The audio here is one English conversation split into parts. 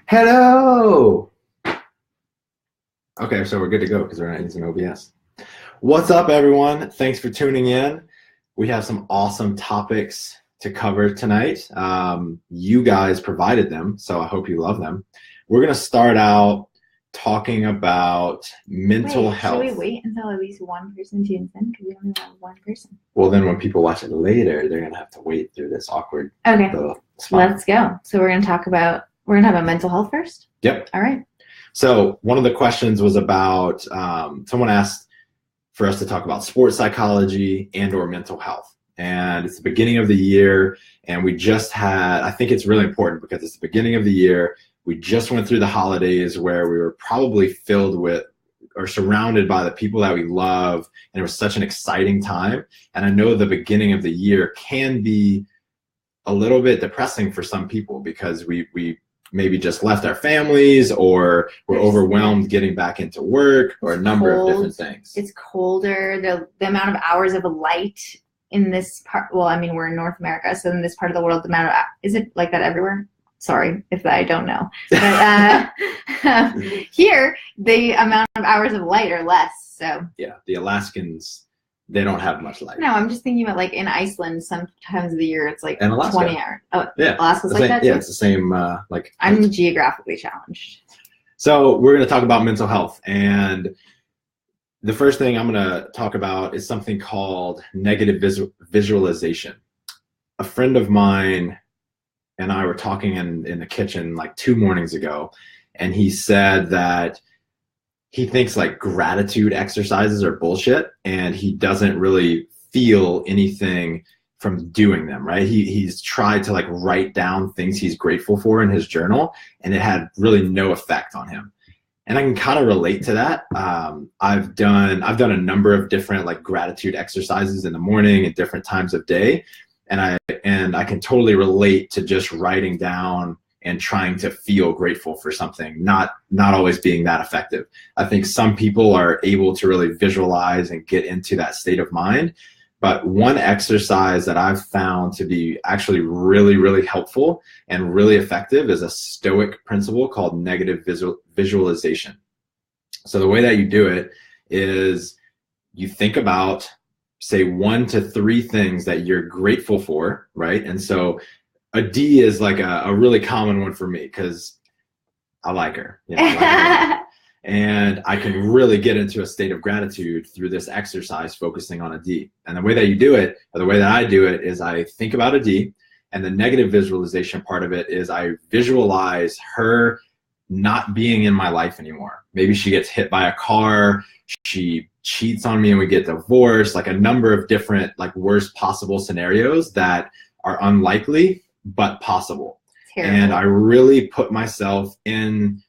Hello! Okay, so we're good to go because we're not using OBS. What's up, everyone? Thanks for tuning in. We have some awesome topics to cover tonight. You guys provided them, so I hope you love them. We're going to start out talking about mental health. Should we wait until at least one person tunes in? Because we only have one person. Well, then when people watch it later, they're going to have to wait through this awkward spot. Let's go. So we're going to have a mental health first? Yep. All right. So one of the questions was about, someone asked for us to talk about sports psychology and or mental health. And it's the beginning of the year, and we just had, I think it's really important because it's the beginning of the year. We just went through the holidays where we were probably filled with or surrounded by the people that we love, and it was such an exciting time. And I know the beginning of the year can be a little bit depressing for some people because we maybe just left our families, or we're overwhelmed getting back into work, or a number of different things. It's colder. The amount of hours of light in this part, well, I mean, we're in North America, so in this part of the world, is it like that everywhere? Sorry if I don't know. But here, the amount of hours of light are less. So yeah, the Alaskans, they don't have much light. No, I'm just thinking about like in Iceland, sometimes of the year it's like 20 hours. Oh, yeah. Alaska's like that too? Yeah, it's the same. I'm geographically challenged. So we're going to talk about mental health, and the first thing I'm going to talk about is something called negative visualization. A friend of mine and I were talking in the kitchen like 2 mornings ago, and he said that he thinks like gratitude exercises are bullshit, and he doesn't really feel anything from doing them, right? He's tried to like write down things he's grateful for in his journal, and it had really no effect on him. And I can kind of relate to that. I've done a number of different like gratitude exercises in the morning at different times of day, and I can totally relate to just writing down and trying to feel grateful for something, not always being that effective. I think some people are able to really visualize and get into that state of mind. But one exercise that I've found to be actually really, really helpful and really effective is a Stoic principle called negative visualization. So the way that you do it is you think about, say, 1 to 3 things that you're grateful for, right? And so a D is like a really common one for me because I like her. You know, and I can really get into a state of gratitude through this exercise focusing on a D. And the way that you do it, or the way that I do it, is I think about a D, and the negative visualization part of it is I visualize her not being in my life anymore. Maybe she gets hit by a car, she cheats on me and we get divorced, like a number of different like worst possible scenarios that are unlikely but possible. Terrible. And I really put myself in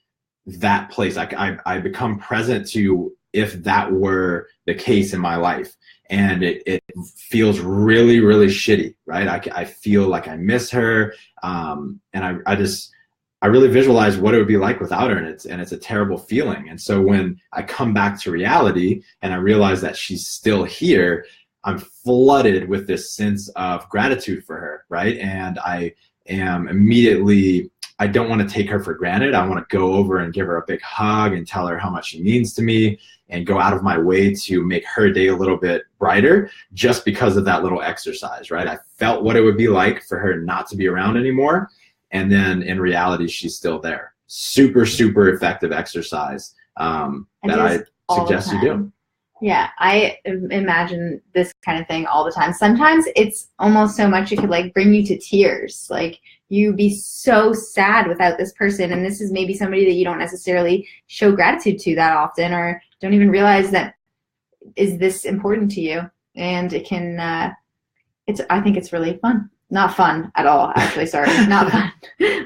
that place. I become present to if that were the case in my life, and it feels really, really shitty, right? I feel like I miss her, and I really visualize what it would be like without her, and it's a terrible feeling. And so when I come back to reality and I realize that she's still here, I'm flooded with this sense of gratitude for her, right? And I am immediately, I don't want to take her for granted. I want to go over and give her a big hug and tell her how much she means to me, and go out of my way to make her day a little bit brighter just because of that little exercise, right? I felt what it would be like for her not to be around anymore. And then in reality, she's still there. Super, super effective exercise that I suggest you do. Yeah, I imagine this kind of thing all the time. Sometimes it's almost so much it could like bring you to tears. Like you'd be so sad without this person, and this is maybe somebody that you don't necessarily show gratitude to that often, or don't even realize that is this important to you. And it can, I think it's really fun. Not fun at all, actually, sorry, not fun.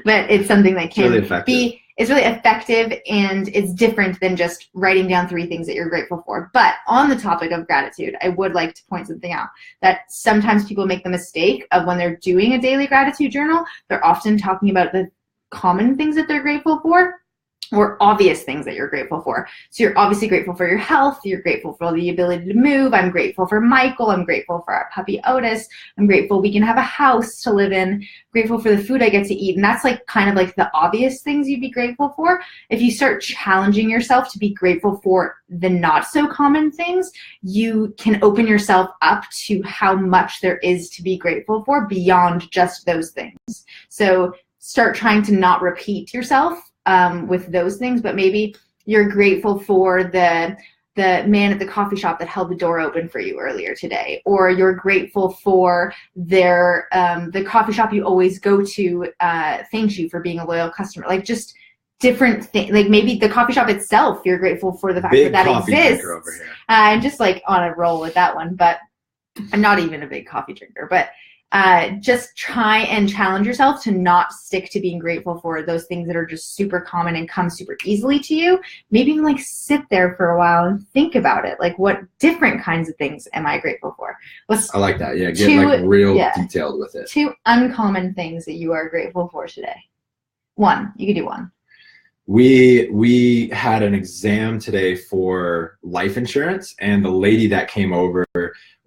But it's something that can be, it's really effective, and it's different than just writing down 3 things that you're grateful for. But on the topic of gratitude, I would like to point something out, that sometimes people make the mistake of when they're doing a daily gratitude journal, they're often talking about the common things that they're grateful for, or obvious things that you're grateful for. So you're obviously grateful for your health. You're grateful for the ability to move. I'm grateful for Michael. I'm grateful for our puppy Otis. I'm grateful we can have a house to live in. I'm grateful for the food I get to eat. And that's like kind of like the obvious things you'd be grateful for. If you start challenging yourself to be grateful for the not so common things, you can open yourself up to how much there is to be grateful for beyond just those things. So start trying to not repeat yourself with those things, but maybe you're grateful for the man at the coffee shop that held the door open for you earlier today, or you're grateful for the coffee shop you always go to thanks you for being a loyal customer. Like just different things, like maybe the coffee shop itself, you're grateful for the fact that exists. Over here. I'm just like on a roll with that one, but I'm not even a big coffee drinker, but just try and challenge yourself to not stick to being grateful for those things that are just super common and come super easily to you. Maybe even like sit there for a while and think about it. Like, what different kinds of things am I grateful for? I like that. Yeah, get like real detailed with it. 2 uncommon things that you are grateful for today. 1, you can do 1. We had an exam today for life insurance, and the lady that came over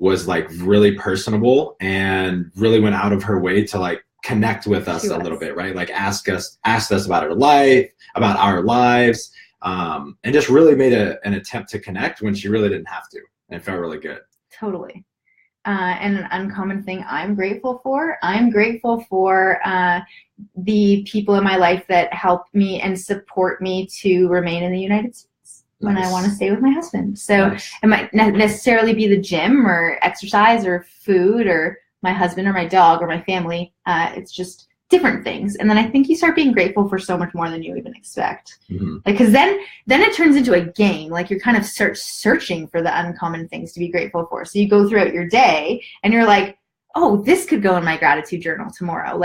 was like really personable and really went out of her way to like connect with us a little bit, right? Like asked us about her life, about our lives, and just really made an attempt to connect when she really didn't have to, and it felt really good. Totally. And an uncommon thing I'm grateful for the people in my life that help me and support me to remain in the United States when I want to stay with my husband. So it might not necessarily be the gym or exercise or food or my husband or my dog or my family. It's just different things. And then I think you start being grateful for so much more than you even expect. Mm-hmm. Like, cause then it turns into a game. Like you're kind of searching for the uncommon things to be grateful for. So you go throughout your day and you're like, oh, this could go in my gratitude journal tomorrow.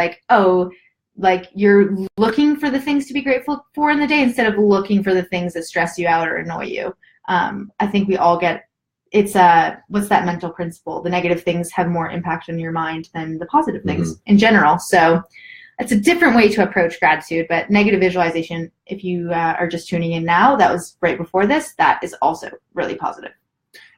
Like you're looking for the things to be grateful for in the day instead of looking for the things that stress you out or annoy you. I think we all get, it's what's that mental principle? The negative things have more impact on your mind than the positive things in general. So it's a different way to approach gratitude, but negative visualization, if you are just tuning in now, that was right before this, that is also really positive.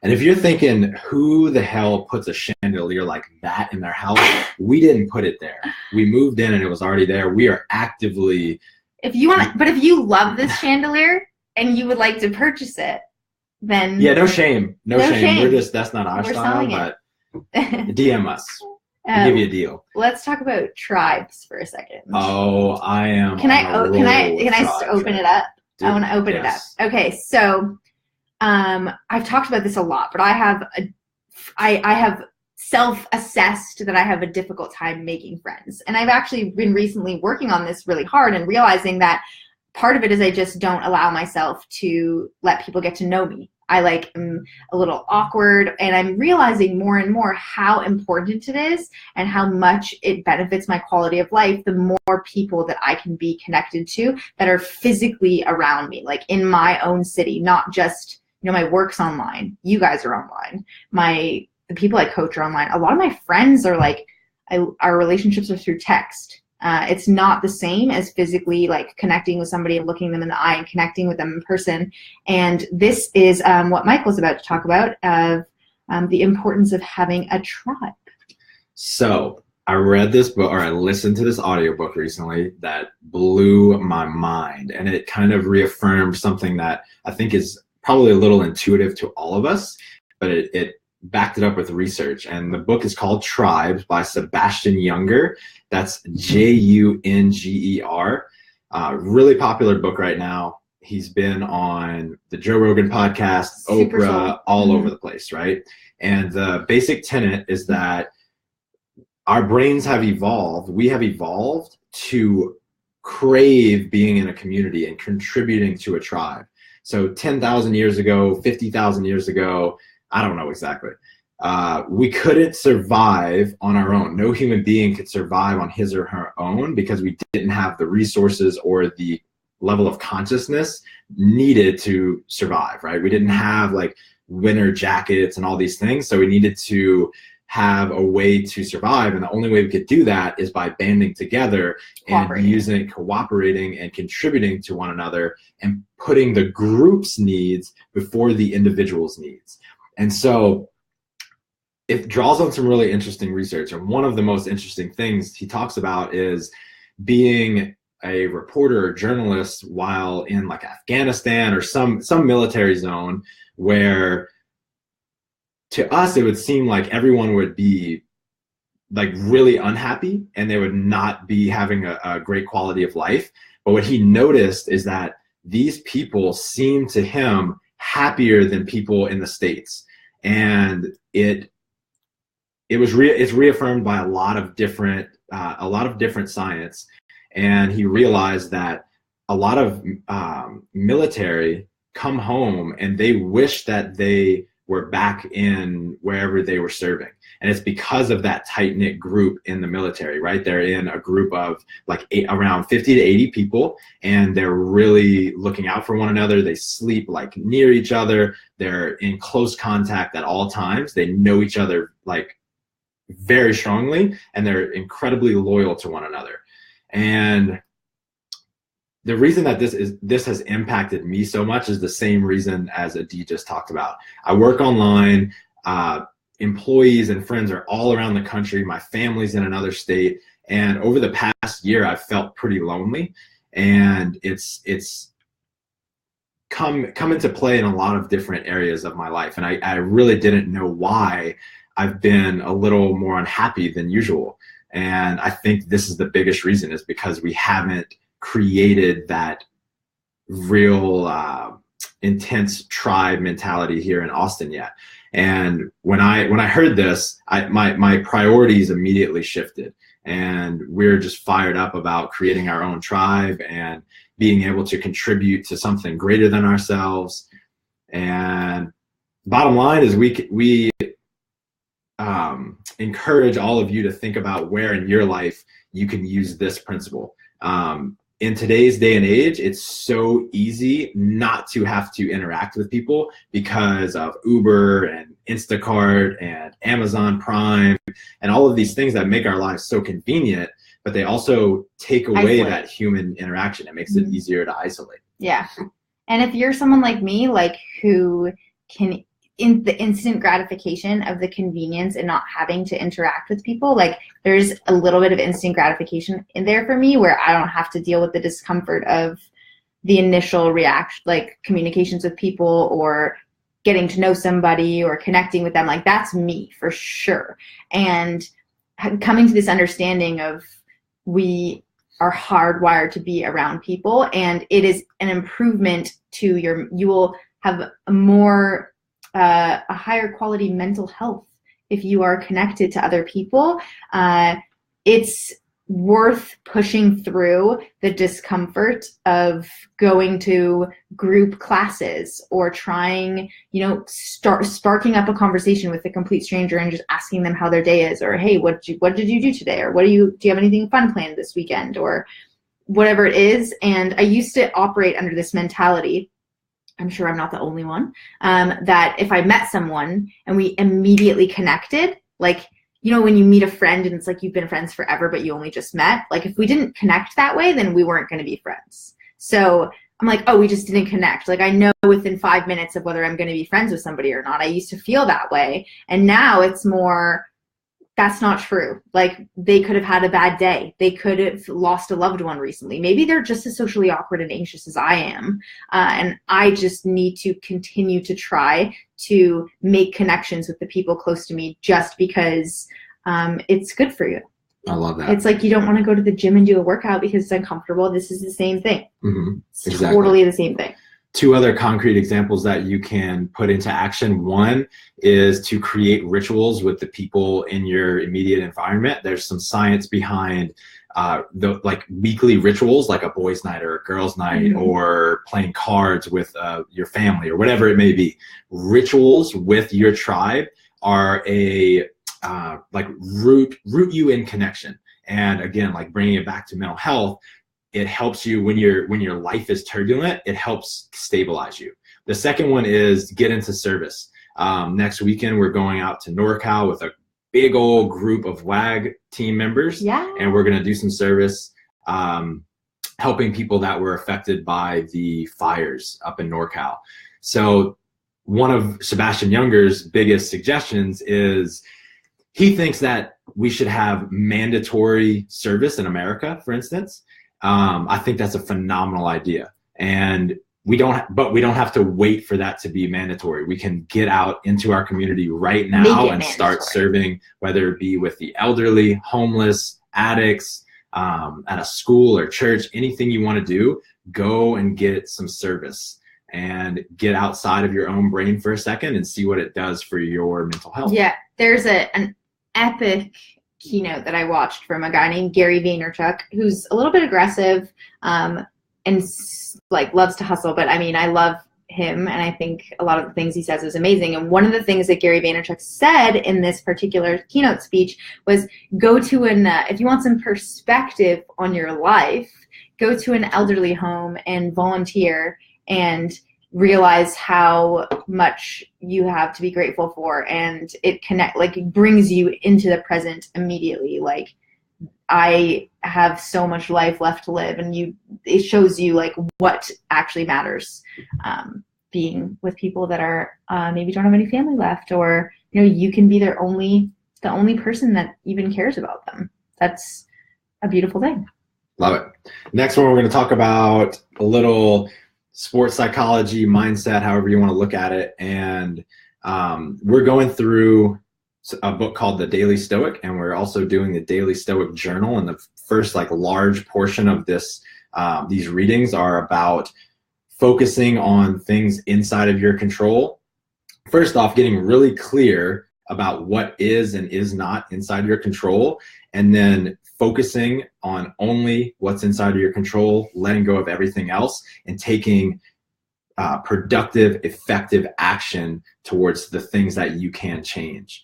And if you're thinking, who the hell puts a chandelier like that in their house? We didn't put it there. We moved in and it was already there. We are actively. If you love this chandelier and you would like to purchase it, then. Yeah, no shame. No shame. That's not our style, but DM us. We'll give you a deal. Let's talk about tribes for a second. Oh, I am. Can I open it up? Dude, I want to open it up. Okay, so. I've talked about this a lot, but I have self-assessed that I have a difficult time making friends. And I've actually been recently working on this really hard and realizing that part of it is I just don't allow myself to let people get to know me. I am a little awkward, and I'm realizing more and more how important it is and how much it benefits my quality of life the more people that I can be connected to that are physically around me, like in my own city, not just my work's online. You guys are online. The people I coach are online. A lot of my friends are our relationships are through text. It's not the same as physically connecting with somebody and looking them in the eye and connecting with them in person. And this is what Michael's about to talk about, of the importance of having a tribe. So I read this book, or I listened to this audiobook recently that blew my mind, and it kind of reaffirmed something that I think is probably a little intuitive to all of us, but it backed it up with research. And the book is called Tribes by Sebastian Junger. That's Junger. Really popular book right now. He's been on the Joe Rogan podcast, Super Oprah, all over the place, right? And the basic tenet is that our brains have evolved. We have evolved to crave being in a community and contributing to a tribe. So 10,000 years ago, 50,000 years ago, I don't know exactly. We couldn't survive on our own. No human being could survive on his or her own because we didn't have the resources or the level of consciousness needed to survive, right? We didn't have winter jackets and all these things. So we needed to have a way to survive. And the only way we could do that is by banding together and cooperating and contributing to one another and putting the group's needs before the individual's needs. And so it draws on some really interesting research. And one of the most interesting things he talks about is being a reporter or journalist while in like Afghanistan or some military zone, where to us it would seem like everyone would be like really unhappy and they would not be having a great quality of life. But what he noticed is that these people seemed to him happier than people in the States. And it's reaffirmed by a lot of different science. And he realized that a lot of military come home and they wish that they were back in wherever they were serving. And it's because of that tight-knit group in the military, right? They're in a group of like around 50 to 80 people, and they're really looking out for one another. They sleep like near each other. They're in close contact at all times. They know each other like very strongly, and they're incredibly loyal to one another. And the reason that this has impacted me so much is the same reason as Adi just talked about. I work online. Employees and friends are all around the country. My family's in another state. And over the past year, I've felt pretty lonely. And it's come into play in a lot of different areas of my life. And I really didn't know why I've been a little more unhappy than usual. And I think this is the biggest reason, is because we haven't created that real intense tribe mentality here in Austin yet. And when I heard this, my priorities immediately shifted, and we're just fired up about creating our own tribe and being able to contribute to something greater than ourselves. And bottom line is we encourage all of you to think about where in your life you can use this principle. In today's day and age, it's so easy not to have to interact with people because of Uber and Instacart and Amazon Prime and all of these things that make our lives so convenient, but they also take away that human interaction. It makes it easier to isolate. Yeah. And if you're someone like me, like who can, in the instant gratification of the convenience and not having to interact with people, like there's a little bit of instant gratification in there for me where I don't have to deal with the discomfort of the initial reaction, like communications with people or getting to know somebody or connecting with them. Like that's me for sure. And coming to this understanding of we are hardwired to be around people, and it is an improvement to you will have a higher quality mental health if you are connected to other people. It's worth pushing through the discomfort of going to group classes or trying, sparking up a conversation with a complete stranger and just asking them how their day is, or hey, what did you do today, or do you have anything fun planned this weekend, or whatever it is. And I used to operate under this mentality, I'm sure I'm not the only one, that if I met someone and we immediately connected, like, when you meet a friend and it's like you've been friends forever, but you only just met, like if we didn't connect that way, then we weren't going to be friends. So I'm like, oh, we just didn't connect. Like I know within 5 minutes of whether I'm going to be friends with somebody or not. I used to feel that way. And now it's more, that's not true. Like they could have had a bad day. They could have lost a loved one recently. Maybe they're just as socially awkward and anxious as I am. And I just need to continue to try to make connections with the people close to me just because it's good for you. I love that. It's like you don't want to go to the gym and do a workout because it's uncomfortable. This is the same thing. Mm-hmm. It's exactly. Totally the same thing. Two other concrete examples that you can put into action. One is to create rituals with the people in your immediate environment. There's some science behind the like weekly rituals, like a boys' night or a girls' night, mm-hmm. or playing cards with your family or whatever it may be. Rituals with your tribe are a like root you in connection. And again, like bringing it back to mental health, it helps you when your life is turbulent, it helps stabilize you. The second one is get into service. Next weekend, we're going out to NorCal with a big old group of WAG team members. Yeah. And we're going to do some service helping people that were affected by the fires up in NorCal. So one of Sebastian Younger's biggest suggestions is he thinks that we should have mandatory service in America, for instance. I think that's a phenomenal idea. And we don't have to wait for that to be mandatory. We can get out into our community right now and start serving, whether it be with the elderly, homeless, addicts, at a school or church, anything you want to do, go and get some service and get outside of your own brain for a second and see what it does for your mental health. Yeah, there's an epic keynote that I watched from a guy named Gary Vaynerchuk, who's a little bit aggressive and like loves to hustle. But I mean, I love him, and I think a lot of the things he says is amazing. And one of the things that Gary Vaynerchuk said in this particular keynote speech was, go to if you want some perspective on your life, go to an elderly home and volunteer and realize how much you have to be grateful for. And it brings you into the present immediately. Like, I have so much life left to live, and it shows you like what actually matters. Being with people that are maybe don't have any family left, or you can be the only person that even cares about them. That's a beautiful thing. Love it. Next one, we're going to talk about a little sports psychology, mindset, however you want to look at it, and we're going through a book called The Daily Stoic, and we're also doing the Daily Stoic Journal. And the first large portion of these readings are about focusing on things inside of your control. First off, getting really clear about what is and is not inside your control, and then focusing on only what's inside of your control, letting go of everything else, and taking productive, effective action towards the things that you can change.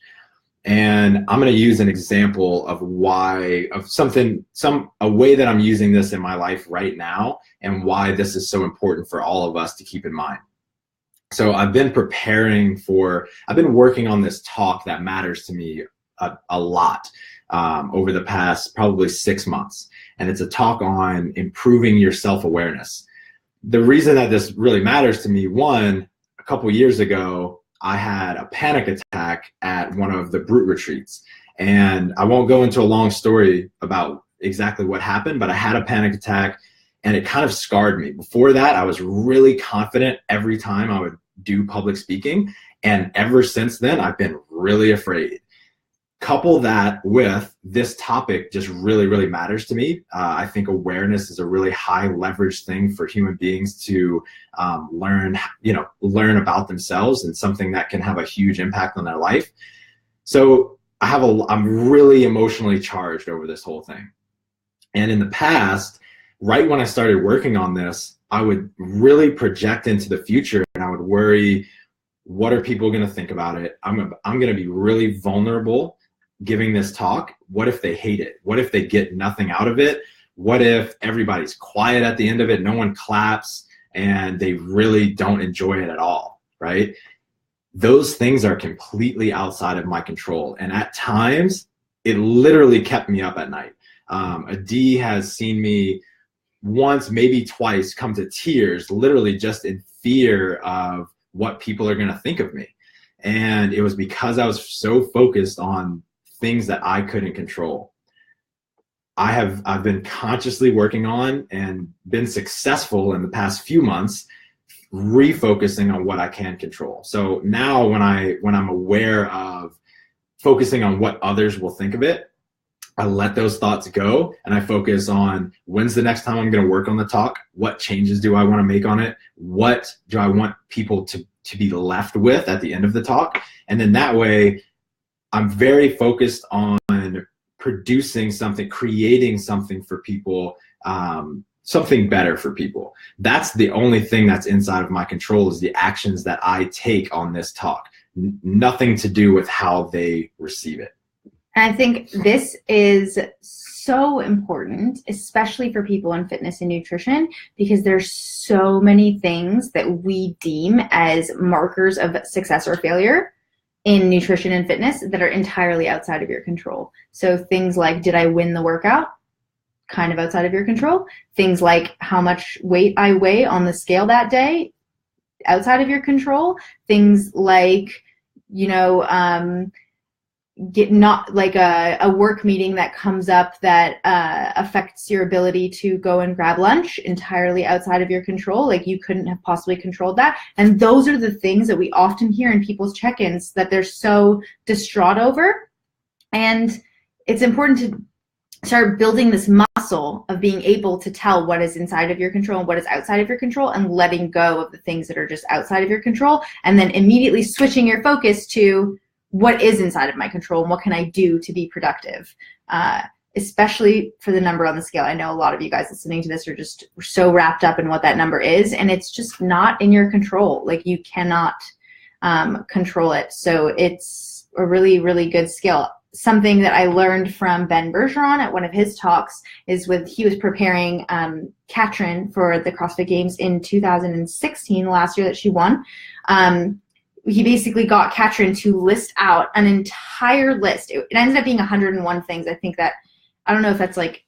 And I'm going to use an example of a way that I'm using this in my life right now, and why this is so important for all of us to keep in mind. So I've been working on this talk that matters to me a lot over the past probably 6 months. And it's a talk on improving your self-awareness. The reason that this really matters to me, one, a couple years ago, I had a panic attack at one of the Brute retreats. And I won't go into a long story about exactly what happened, but I had a panic attack and it kind of scarred me. Before that, I was really confident every time I would do public speaking. And ever since then, I've been really afraid. Couple that with this topic just really, really matters to me. I think awareness is a really high leverage thing for human beings to learn about themselves, and something that can have a huge impact on their life. So I'm really emotionally charged over this whole thing. And in the past, right when I started working on this, I would really project into the future, and I would worry, what are people going to think about it? I'm going to be really vulnerable giving this talk. What if they hate it? What if they get nothing out of it? What if everybody's quiet at the end of it, no one claps, and they really don't enjoy it at all, right? Those things are completely outside of my control. And at times, it literally kept me up at night. A D has seen me once, maybe twice, come to tears, literally just in fear of what people are going to think of me. And it was because I was so focused on things that I couldn't control. I've been consciously working on and been successful in the past few months refocusing on what I can control. So now when I'm aware of focusing on what others will think of it, I let those thoughts go, and I focus on, when's the next time I'm going to work on the talk? What changes do I want to make on it? What do I want people to be left with at the end of the talk? And then that way, I'm very focused on producing something, creating something for people, something better for people. That's the only thing that's inside of my control, is the actions that I take on this talk. Nothing to do with how they receive it. And I think this is so important, especially for people in fitness and nutrition, because there's so many things that we deem as markers of success or failure in nutrition and fitness that are entirely outside of your control. So things like, did I win the workout? Kind of outside of your control. Things like how much weight I weigh on the scale that day, outside of your control. Things like, get not like a work meeting that comes up that affects your ability to go and grab lunch, entirely outside of your control. Like you couldn't have possibly controlled that. And those are the things that we often hear in people's check-ins that they're so distraught over. And it's important to start building this muscle of being able to tell what is inside of your control and what is outside of your control, and letting go of the things that are just outside of your control, and then immediately switching your focus to what is inside of my control and what can I do to be productive, especially for the number on the scale. I know a lot of you guys listening to this are just so wrapped up in what that number is, and it's just not in your control. Like you cannot control it. So it's a really, really good skill. Something that I learned from Ben Bergeron at one of his talks is he was preparing Katrin for the CrossFit Games in 2016, last year that she won. He basically got Katrin to list out an entire list. It ended up being 101 things. I think that, I don't know if that's like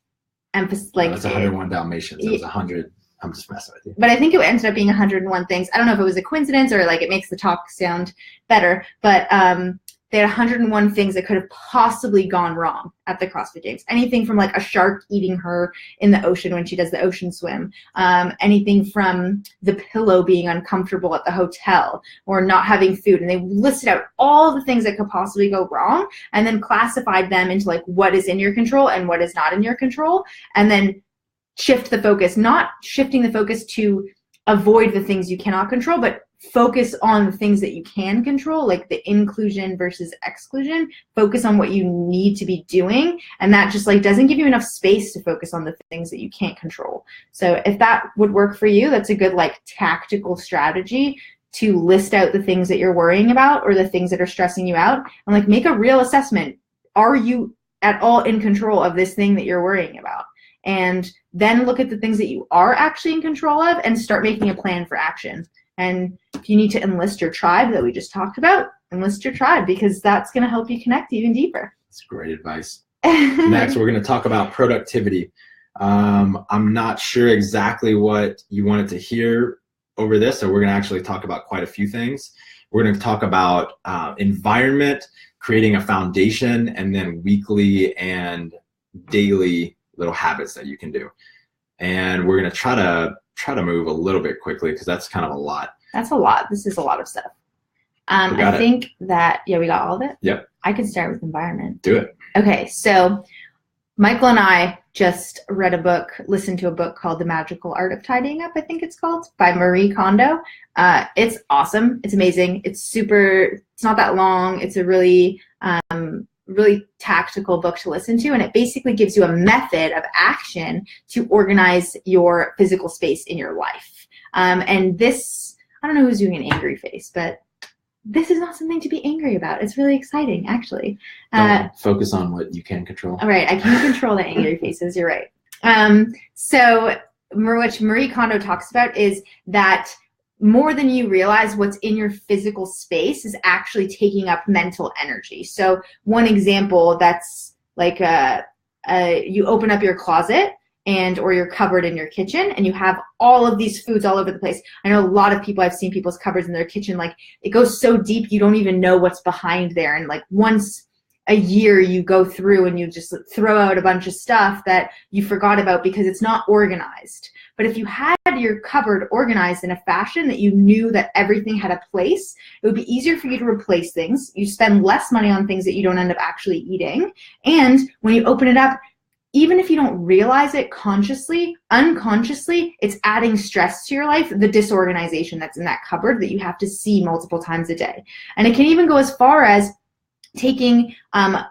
emphasis. Like it's 101 Dalmatians. It was 100. I'm just messing with you. But I think it ended up being 101 things. I don't know if it was a coincidence or like it makes the talk sound better, but they had 101 things that could have possibly gone wrong at the CrossFit Games. Anything from like a shark eating her in the ocean when she does the ocean swim. Anything from the pillow being uncomfortable at the hotel or not having food. And they listed out all the things that could possibly go wrong and then classified them into like what is in your control and what is not in your control. And then shift the focus, not shifting the focus to avoid the things you cannot control, but focus on the things that you can control, like the inclusion versus exclusion. Focus on what you need to be doing, and that just like doesn't give you enough space to focus on the things that you can't control. So if that would work for you, that's a good like tactical strategy to list out the things that you're worrying about or the things that are stressing you out, and like make a real assessment. Are you at all in control of this thing that you're worrying about? And then look at the things that you are actually in control of and start making a plan for action. And if you need to enlist your tribe that we just talked about, enlist your tribe, because that's going to help you connect even deeper. That's great advice. Next, we're going to talk about productivity. I'm not sure exactly what you wanted to hear over this, so we're going to actually talk about quite a few things. We're going to talk about environment, creating a foundation, and then weekly and daily little habits that you can do. And we're going to try to move a little bit quickly because that's kind of a lot. That's a lot. This is a lot of stuff. I think that, yeah, we got all of it? Yep. I could start with environment. Do it. Okay, so Michael and I just listened to a book called The Magical Art of Tidying Up, I think it's called, by Marie Kondo. It's awesome. It's amazing. It's not that long. It's a really tactical book to listen to, and it basically gives you a method of action to organize your physical space in your life. And this, I don't know who's doing an angry face, but this is not something to be angry about. It's really exciting, actually. Focus on what you can control. All right, I can control the angry faces. You're right. So what Marie Kondo talks about is that more than you realize, what's in your physical space is actually taking up mental energy. So one example that's like you open up your closet or your cupboard in your kitchen and you have all of these foods all over the place. I know a lot of people, I've seen people's cupboards in their kitchen, like it goes so deep you don't even know what's behind there. And like once a year you go through and you just throw out a bunch of stuff that you forgot about because it's not organized. But if you had your cupboard organized in a fashion that you knew that everything had a place, it would be easier for you to replace things. You spend less money on things that you don't end up actually eating. And when you open it up, even if you don't realize it consciously, unconsciously, it's adding stress to your life, the disorganization that's in that cupboard that you have to see multiple times a day. And it can even go as far as taking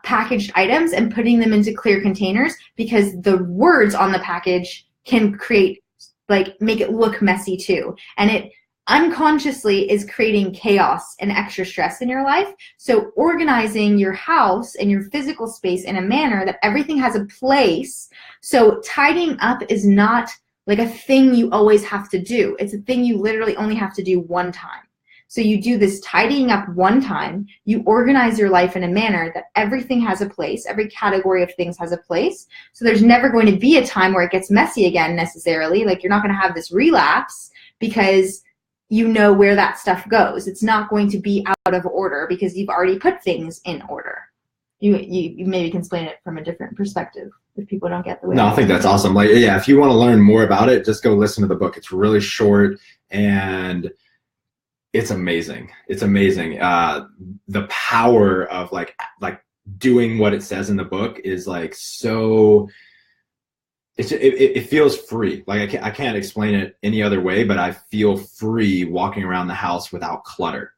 packaged items and putting them into clear containers, because the words on the package can make it look messy too. And it unconsciously is creating chaos and extra stress in your life. So organizing your house and your physical space in a manner that everything has a place. So tidying up is not like a thing you always have to do. It's a thing you literally only have to do one time. So you do this tidying up one time, you organize your life in a manner that everything has a place, every category of things has a place. So there's never going to be a time where it gets messy again necessarily. Like you're not going to have this relapse because you know where that stuff goes. It's not going to be out of order because you've already put things in order. You maybe can explain it from a different perspective if people don't get the way. No, I think that's awesome. Like, yeah, if you want to learn more about it, just go listen to the book. It's really short and it's amazing. It's amazing. The power of like doing what it says in the book is like so. It feels free. Like I can't explain it any other way, but I feel free walking around the house without clutter.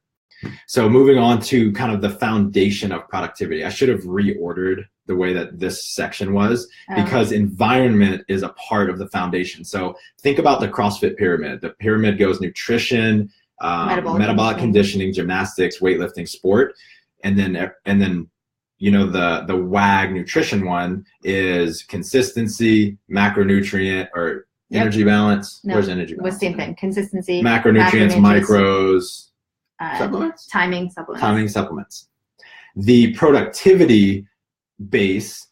So moving on to kind of the foundation of productivity. I should have reordered the way that this section was because environment is a part of the foundation. So think about the CrossFit pyramid. The pyramid goes nutrition, metabolic conditioning, gymnastics, weightlifting, sport, and then you know the WAG nutrition one is consistency, macronutrient or energy balance. No, where's energy balance? What's the same thing? Consistency, macronutrients, micros. Supplements? Timing supplements. The productivity base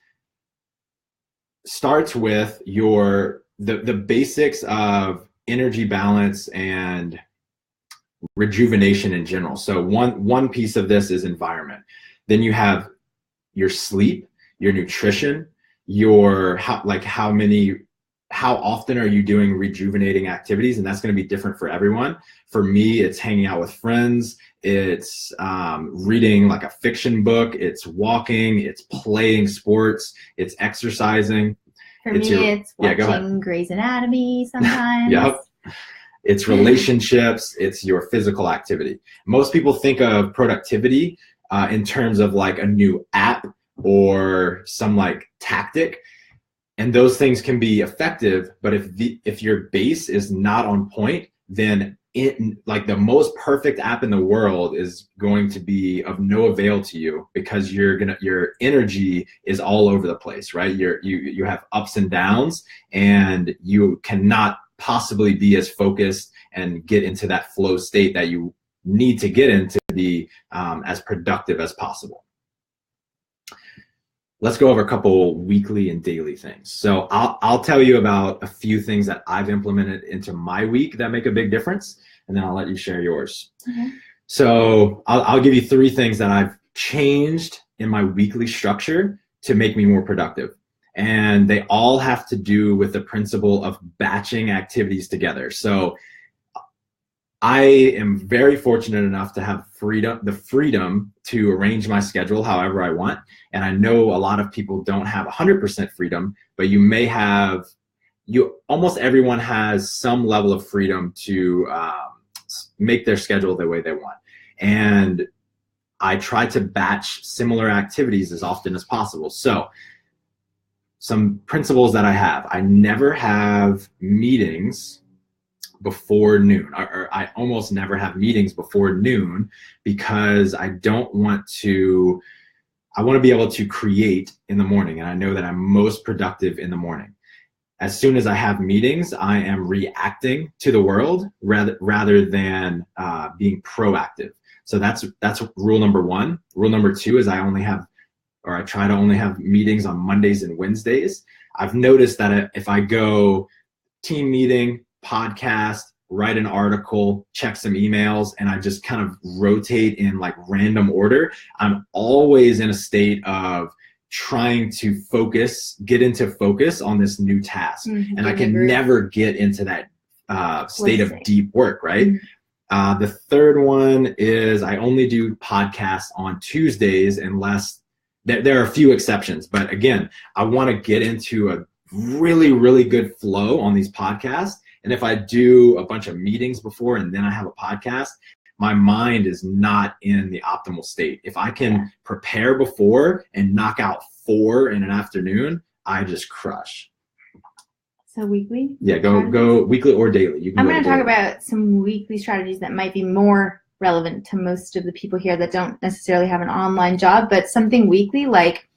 starts with the basics of energy balance and rejuvenation in general. So one piece of this is environment. Then you have your sleep, your nutrition, how often are you doing rejuvenating activities? And that's going to be different for everyone. For me, it's hanging out with friends. It's reading like a fiction book. It's walking. It's playing sports. It's exercising. For me, it's watching Grey's Anatomy sometimes. Yep. It's relationships. It's your physical activity. Most people think of productivity in terms of like a new app or some like tactic. And those things can be effective, but if your base is not on point, then like the most perfect app in the world is going to be of no avail to you because your energy is all over the place, right? You have ups and downs, and you cannot possibly be as focused and get into that flow state that you need to get into to be as productive as possible. Let's go over a couple weekly and daily things. So I'll tell you about a few things that I've implemented into my week that make a big difference, and then I'll let you share yours. Mm-hmm. So I'll give you 3 things that I've changed in my weekly structure to make me more productive. And they all have to do with the principle of batching activities together. So I am very fortunate enough to have the freedom to arrange my schedule however I want. And I know a lot of people don't have 100% freedom, but almost everyone has some level of freedom to make their schedule the way they want. And I try to batch similar activities as often as possible. So some principles that I have: I never have meetings before noon, or I almost never have meetings before noon, because I want to be able to create in the morning, and I know that I'm most productive in the morning. As soon as I have meetings, I am reacting to the world rather than being proactive. So that's rule number 1. Rule number 2 is I try to only have meetings on Mondays and Wednesdays. I've noticed that if I go team meeting, podcast, write an article, check some emails, and I just kind of rotate in like random order, I'm always in a state of trying to get into focus on this new task. Mm-hmm. And I can never get into that state of deep work, right? Mm-hmm. The third one is I only do podcasts on Tuesdays unless there are a few exceptions. But again, I want to get into a really, really good flow on these podcasts. And if I do a bunch of meetings before and then I have a podcast, my mind is not in the optimal state. If I can prepare before and knock out 4 in an afternoon, I just crush. So weekly? Yeah, go weekly or daily. I'm going to talk about some weekly strategies that might be more relevant to most of the people here that don't necessarily have an online job, but something weekly, like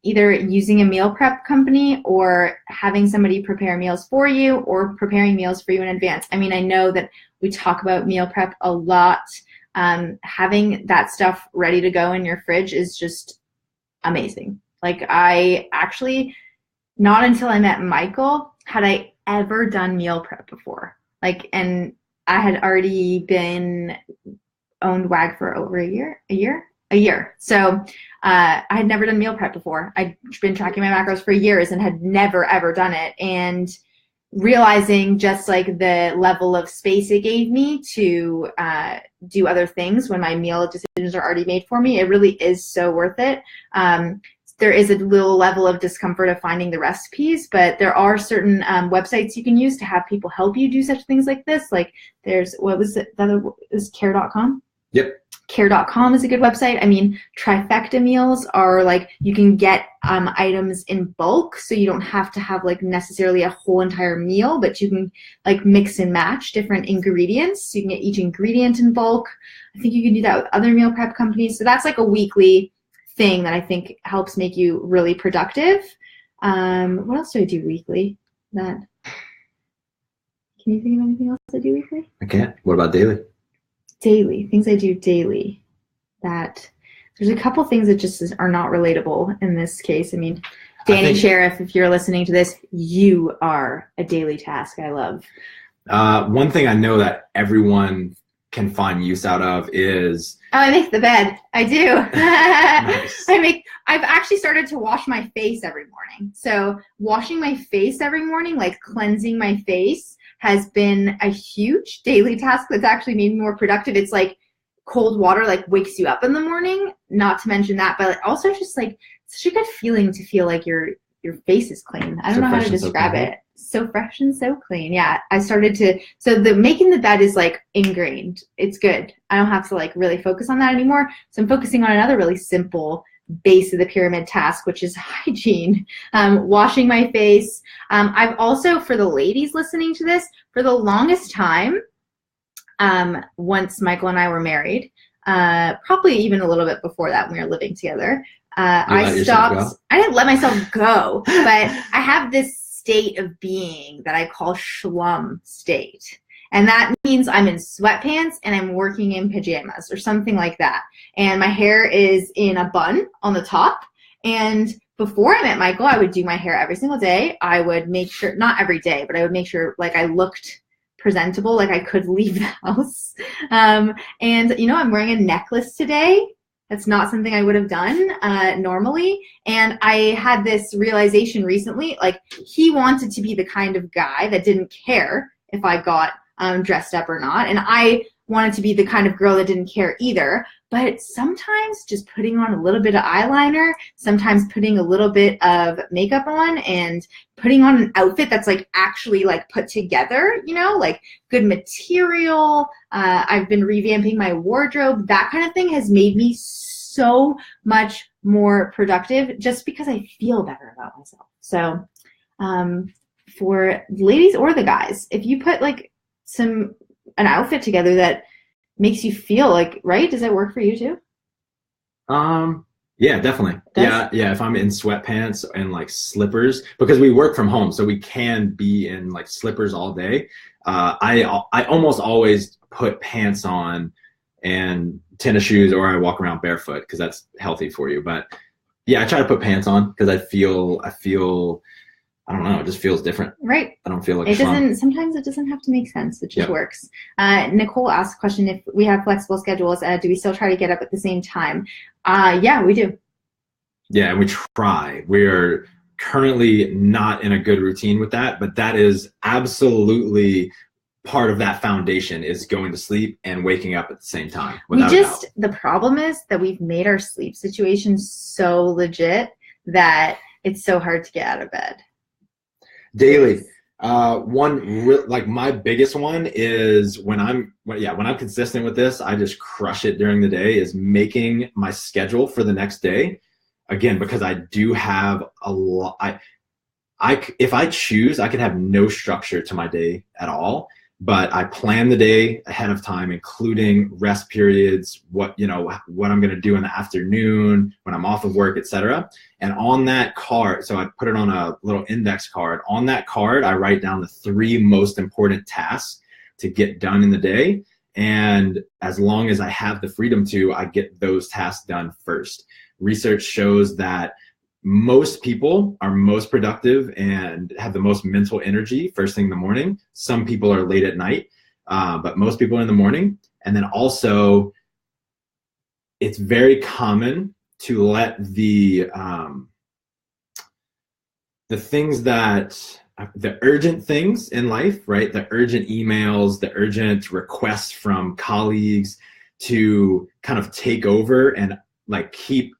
either using a meal prep company or having somebody prepare meals for you or preparing meals for you in advance. I mean, I know that we talk about meal prep a lot. Having that stuff ready to go in your fridge is just amazing. Like, I actually, not until I met Michael had I ever done meal prep before. Like, and I had already been owned WAG for over a year. So I had never done meal prep before. I'd been tracking my macros for years and had never, ever done it. And realizing just like the level of space it gave me to do other things when my meal decisions are already made for me, it really is so worth it. There is a little level of discomfort of finding the recipes, but there are certain websites you can use to have people help you do such things like this. Like there's, what was it? The other is care.com. Yep. Care.com is a good website. I mean, trifecta meals are like, you can get items in bulk, so you don't have to have like necessarily a whole entire meal, but you can like mix and match different ingredients. So you can get each ingredient in bulk. I think you can do that with other meal prep companies. So that's like a weekly thing that I think helps make you really productive. What else do I do weekly? Can you think of anything else I do weekly? I can't. What about daily? Daily, things I do daily. That there's a couple things that just are not relatable in this case. I mean, Danny Sheriff, if you're listening to this, you are a daily task I love. One thing I know that everyone can find use out of is... Oh, I make the bed. I do. Nice. I've actually started to wash my face every morning. So washing my face every morning, like cleansing my face, has been a huge daily task that's actually made me more productive. It's like cold water like wakes you up in the morning, not to mention that, but also just like such a good feeling to feel like your face is clean. I don't know how to describe it. So fresh and so clean. Yeah, I started to, so the making the bed is like ingrained. It's good. I don't have to like really focus on that anymore. So I'm focusing on another really simple base of the pyramid task, which is hygiene, washing my face. I've also, for the ladies listening to this, for the longest time, once Michael and I were married, probably even a little bit before that when we were living together, I stopped. I didn't let myself go, but I have this state of being that I call schlum state. And that means I'm in sweatpants and I'm working in pajamas or something like that. And my hair is in a bun on the top. And before I met Michael, I would do my hair every single day. I would make sure, not every day, but I would make sure like I looked presentable, like I could leave the house. And, you know, I'm wearing a necklace today. That's not something I would have done normally. And I had this realization recently, like he wanted to be the kind of guy that didn't care if I got dressed up or not. And I wanted to be the kind of girl that didn't care either. But sometimes just putting on a little bit of eyeliner, sometimes putting a little bit of makeup on and putting on an outfit that's like actually like put together, you know, like good material. I've been revamping my wardrobe. That kind of thing has made me so much more productive just because I feel better about myself. So for ladies or the guys, if you put like an outfit together that makes you feel like, right? Does that work for you too? Yeah, definitely. Yeah. If I'm in sweatpants and like slippers, because we work from home, so we can be in like slippers all day. I almost always put pants on and tennis shoes, or I walk around barefoot because that's healthy for you. But yeah, I try to put pants on because I feel, I don't know, it just feels different. Right. I don't feel like sometimes it doesn't have to make sense. It just works. Nicole asked a question, if we have flexible schedules, do we still try to get up at the same time? Yeah, we do. Yeah, and we try. We're currently not in a good routine with that, but that is absolutely part of that foundation, is going to sleep and waking up at the same time. The problem is that we've made our sleep situation so legit that it's so hard to get out of bed. Daily. My biggest one is when I'm consistent with this, I just crush it during the day, is making my schedule for the next day. Again, because I do have a lot, if I choose, I can have no structure to my day at all. but I plan the day ahead of time, including rest periods, what I'm going to do in the afternoon when I'm off of work, etc. And on that card, so I put it on a little index card. On that card, I write down the 3 most important tasks to get done in the day. And as long as I have the freedom to, I get those tasks done first. Research shows that most people are most productive and have the most mental energy first thing in the morning. Some people are late at night, but most people are in the morning. And then also, it's very common to let the things the urgent things in life, right? The urgent emails, the urgent requests from colleagues to kind of take over and like keep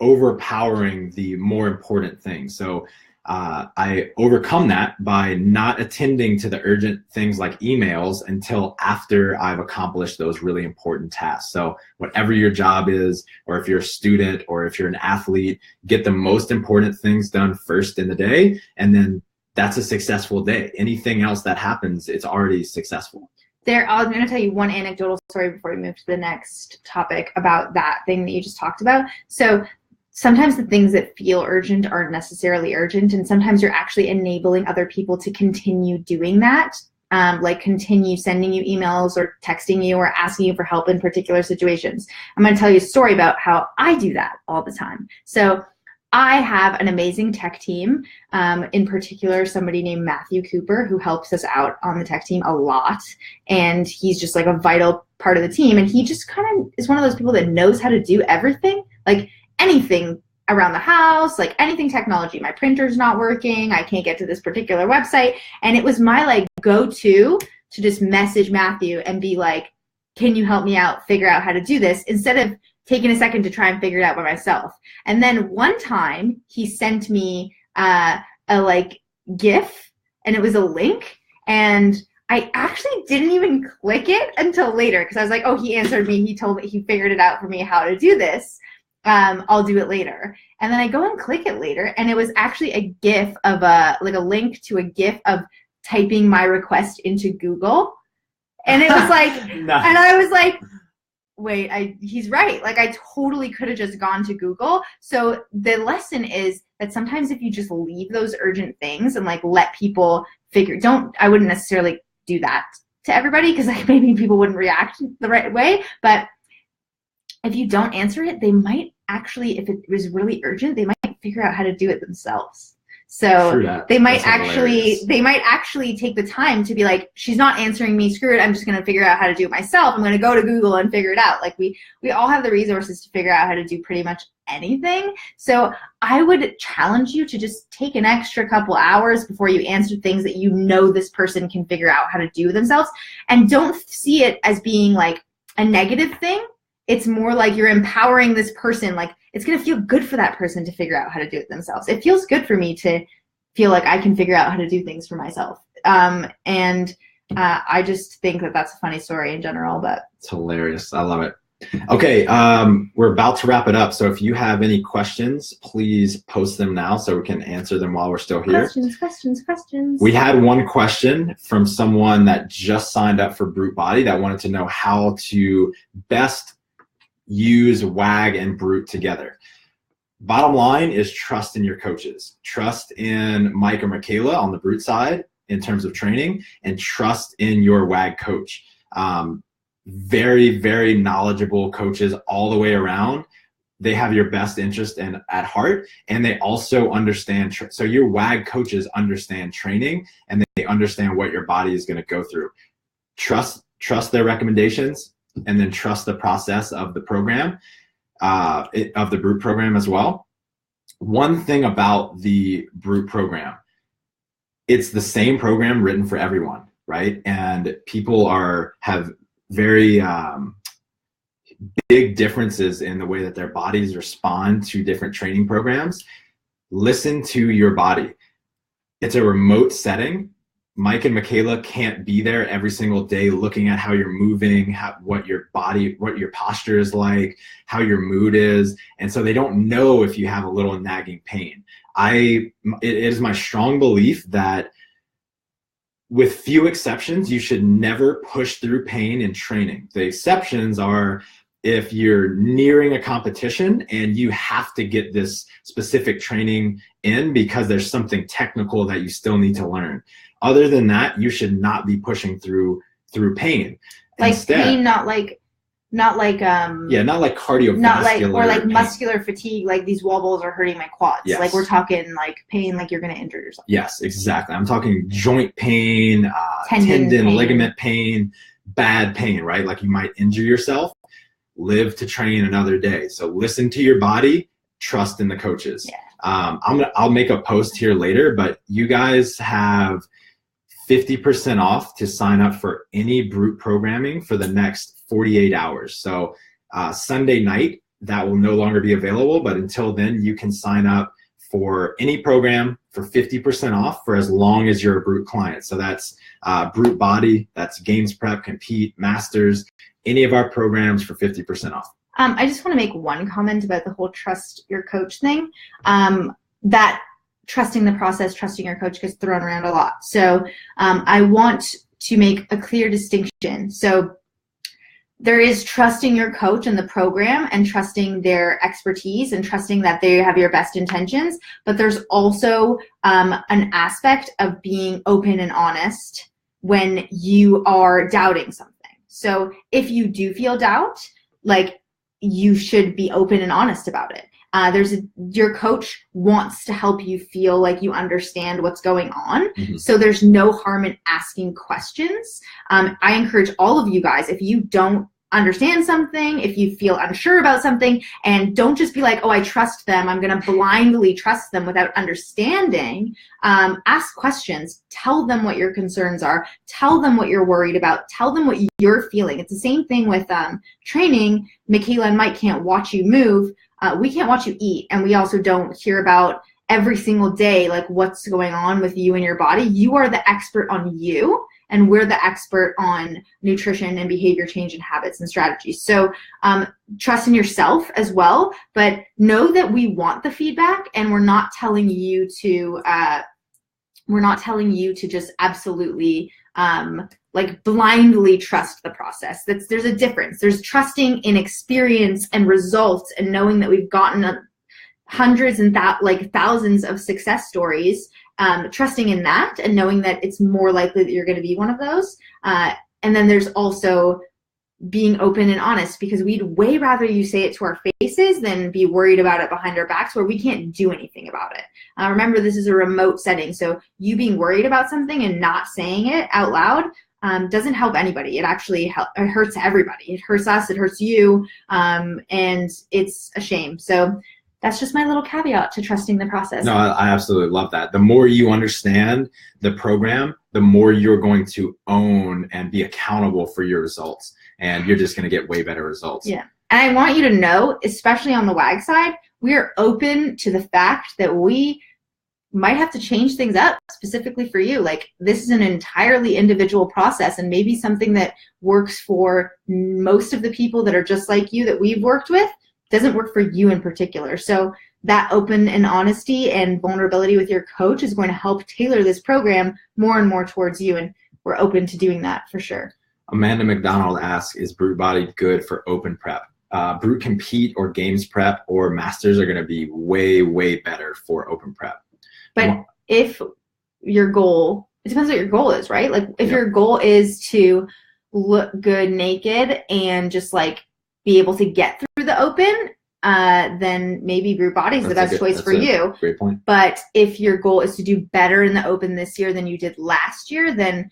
overpowering the more important things. So I overcome that by not attending to the urgent things like emails until after I've accomplished those really important tasks. So whatever your job is, or if you're a student, or if you're an athlete, get the most important things done first in the day, and then that's a successful day. Anything else that happens, it's already successful. I'm going to tell you one anecdotal story before we move to the next topic about that thing that you just talked about. So sometimes the things that feel urgent aren't necessarily urgent, and sometimes you're actually enabling other people to continue doing that, like continue sending you emails or texting you or asking you for help in particular situations. I'm going to tell you a story about how I do that all the time. So I have an amazing tech team, in particular somebody named Matthew Cooper, who helps us out on the tech team a lot, and he's just like a vital part of the team, and he just kind of is one of those people that knows how to do everything, like anything around the house, like anything technology. My printer's not working, I can't get to this particular website, and it was my like go-to to just message Matthew and be like, can you help me out, figure out how to do this, instead of taking a second to try and figure it out by myself. And then one time he sent me a like GIF, and it was a link, and I actually didn't even click it until later because I was like, oh, he answered me, he told me, he figured it out for me how to do this. I'll do it later. And then I go and click it later, and it was actually a GIF of a link to a GIF of typing my request into Google. And it was like, nice. And I was like, wait, he's right. Like I totally could have just gone to Google. So the lesson is that sometimes if you just leave those urgent things and like let people I wouldn't necessarily do that to everybody because like maybe people wouldn't react the right way, but if you don't answer it, they might actually, if it was really urgent, they might figure out how to do it themselves. So they might actually take the time to be like, she's not answering me, screw it, I'm just going to figure out how to do it myself. I'm going to go to Google and figure it out. Like we all have the resources to figure out how to do pretty much anything. So I would challenge you to just take an extra couple hours before you answer things that you know this person can figure out how to do themselves. And don't see it as being like a negative thing. It's more like you're empowering this person. Like it's going to feel good for that person to figure out how to do it themselves. It feels good for me to feel like I can figure out how to do things for myself. And I just think that that's a funny story in general, but it's hilarious. I love it. Okay. We're about to wrap it up. So if you have any questions, please post them now so we can answer them while we're still here. Questions. We had one question from someone that just signed up for Brute Body that wanted to know how to best use WAG and Brute together. Bottom line is trust in your coaches. Trust in Mike or Michaela on the Brute side in terms of training, and trust in your WAG coach. Very, very knowledgeable coaches all the way around. They have your best interest at heart, and they also understand. So your WAG coaches understand training, and they understand what your body is going to go through. Trust their recommendations, and then trust the process of the program, of the Brute program as well. One thing about the Brute program, it's the same program written for everyone, right? And people have very big differences in the way that their bodies respond to different training programs. Listen to your body. It's a remote setting. Mike and Michaela can't be there every single day looking at how you're moving, what your posture is like, how your mood is. And so they don't know if you have a little nagging pain. It is my strong belief that with few exceptions, you should never push through pain in training. The exceptions are if you're nearing a competition and you have to get this specific training in because there's something technical that you still need to learn. Other than that, you should not be pushing through pain. Like Instead, pain, not like not like cardiovascular, not like, or like pain. muscular fatigue, like these wobbles are hurting my quads. Yes. Like we're talking like pain, like you're going to injure yourself. Yes, exactly. I'm talking joint pain, Tendon pain. ligament pain, bad pain, right? Like you might injure yourself. Live to train another day. So listen to your body, trust in the coaches. Yeah. I'll make a post here later, but you guys have 50% off to sign up for any Brute programming for the next 48 hours. So Sunday night, that will no longer be available, but until then, you can sign up for any program for 50% off for as long as you're a Brute client. So that's Brute Body, that's Games Prep, Compete, Masters, any of our programs for 50% off. I just want to make one comment about the whole trust your coach thing. That trusting the process, trusting your coach gets thrown around a lot. So I want to make a clear distinction. So there is trusting your coach and the program and trusting their expertise and trusting that they have your best intentions. But there's also an aspect of being open and honest when you are doubting something. So if you do feel doubt, like you should be open and honest about it. Your coach wants to help you feel like you understand what's going on. Mm-hmm. So there's no harm in asking questions. I encourage all of you guys, if you don't understand something, if you feel unsure about something, and don't just be like, oh, I trust them, I'm going to blindly trust them without understanding. Ask questions. Tell them what your concerns are. Tell them what you're worried about. Tell them what you're feeling. It's the same thing with training. Michaela and Mike can't watch you move. We can't watch you eat, and we also don't hear about every single day like what's going on with you and your body. You are the expert on you, and we're the expert on nutrition and behavior change and habits and strategies. So trust in yourself as well, but know that we want the feedback, and we're not telling you to just absolutely like blindly trust the process. There's a difference. There's trusting in experience and results and knowing that we've gotten hundreds and thousands of success stories, trusting in that and knowing that it's more likely that you're going to be one of those. And then there's also being open and honest, because we'd way rather you say it to our faces than be worried about it behind our backs where we can't do anything about it. Remember, this is a remote setting, so you being worried about something and not saying it out loud doesn't help anybody. It actually it hurts everybody. It hurts us, it hurts you, and it's a shame. So that's just my little caveat to trusting the process. No, I absolutely love that. The more you understand the program, the more you're going to own and be accountable for your results. And you're just going to get way better results. Yeah. And I want you to know, especially on the WAG side, we are open to the fact that we might have to change things up specifically for you. Like, this is an entirely individual process, and maybe something that works for most of the people that are just like you that we've worked with doesn't work for you in particular. So that open and honesty and vulnerability with your coach is going to help tailor this program more and more towards you. And we're open to doing that for sure. Amanda McDonald asks, is Brute Body good for open prep? Brute Compete or Games Prep or Masters are going to be way, way better for open prep. But if your goal, it depends what your goal is, right? Like if your goal is to look good naked and just like be able to get through the open, then maybe Brute Body is the best choice for you. Great point. But if your goal is to do better in the open this year than you did last year, then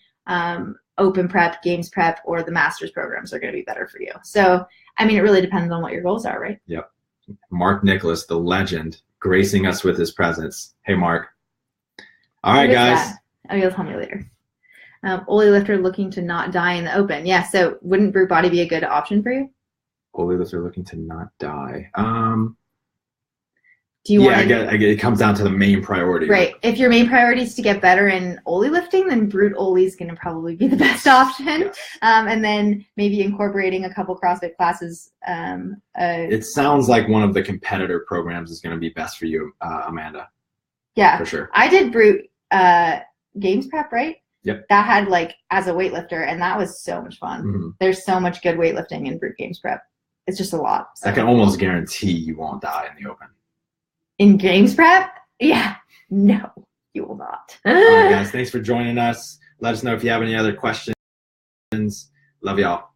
open prep, games prep, or the master's programs are going to be better for you. So, I mean, it really depends on what your goals are, right? Yep. Mark Nicholas, the legend, gracing us with his presence. Hey, Mark. All right, guys. That? Oh, you'll tell me later. Ollie lifter looking to not die in the open. Yeah, so wouldn't Brute Body be a good option for you? Ollie lifter looking to not die. Do you want it comes down to the main priority. Right. If your main priority is to get better in Ollie lifting, then Brute Ollie is going to probably be the best option. Yes. And then maybe incorporating a couple CrossFit classes. It sounds like one of the competitor programs is going to be best for you, Amanda. Yeah. For sure. I did Brute Games Prep, right? Yep. that had like as a weightlifter, and that was so much fun. Mm-hmm. There's so much good weightlifting in Brute Games Prep. It's just a lot. So. I can almost guarantee you won't die in the open. In Games Prep? Yeah. No, you will not. All right, guys. Thanks for joining us. Let us know if you have any other questions. Love y'all.